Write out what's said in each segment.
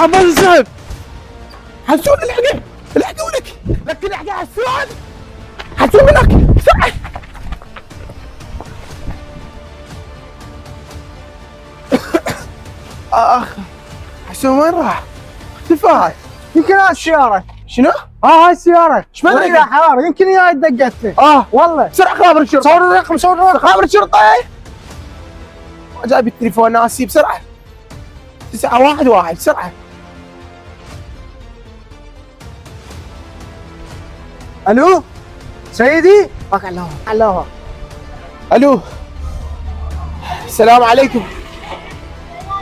عباس السعد حسون الحقه الحقه ولك لك الحقه حسون حسون لك بسرعه. اخ حسون وين راح؟ اختفى. يمكن هاي السيارة. شنو؟ هاي السيارة. ايش مدري يا حرارة يمكن هي دقت له. والله. بسرعه خابر الشرطه. صور الرقم صور الرقم. خابر الشرطه. جايب التليفون ناسي بسرعه. 911 بسرعه. الو سيدي. الله الو السلام عليكم.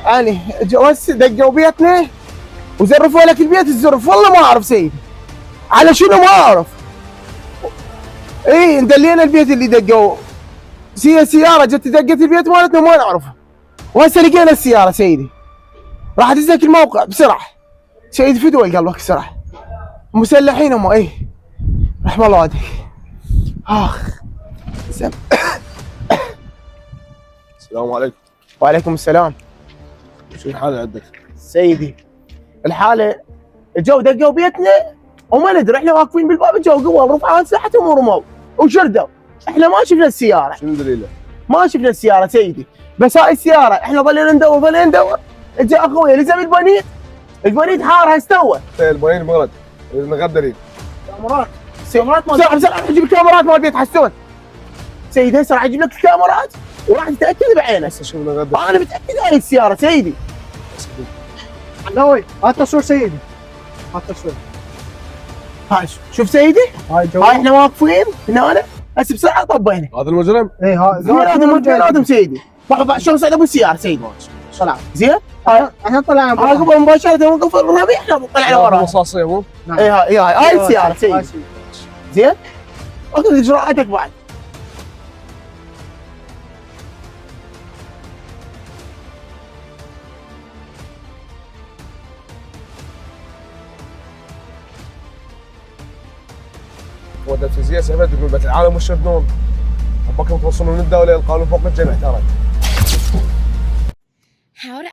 اني جوز دقوا بيتنا وزرفوا لك البيت الزرف. والله ما اعرف سيدي على شنو ما اعرف. اي ندلينا البيت اللي دقوا. سيارة جت دقت البيت مالتنا ما نعرفها. وهسه لقينا السيارة سيدي. راح ادزك الموقع بسرعة. سيدي فدوى قلبك بسرعة. مسلحين هم ايه. رحم الله والديك. السلام عليكم. وعليكم السلام. شو الحالة عندك؟ سيدي الحالة جو دقوا بيتنا وما ندري. احنا واقفين بالباب جو قوة رفعوا اسلحتهم ورموا وشردوا. احنا ما شفنا السيارة. شنو دليله؟ ما شفنا السيارة سيدي. بس هاي السيارة احنا ظلينا ندور جاء اخوي لزم البنيت حارها استوى. البنين مرض مغدرين. كاميرات بسرعة بسرعة اجيب الكاميرات مال بيت حسون. سيدي هسه راح اجيب لك الكاميرات وراح تتأكد بعينك. شو مغدر؟ انا متأكد هاي السيارة سيدي. علاوي هات تصوير سيدي. هات تصوير. هاي شوف سيدي. هاي احنا واقفين هنا هسه بسرعة طبينا. هذا المجرم؟ ايه هذا سيدي. شلون صعد ابو السيارة سيدي. طلع زين؟ احنا طلعنا عقب مباشرة وقف الربيع احنا طلعنا وراه. رصاصية مو؟ اي هاي السيارة سيدي. زين؟ اخذ اجراءاتك بعد. ودت في زيادة سيفت يقول بيت العالم وش يردون؟ ربكم توصلون الدولة القانون فوق الجميع ترى.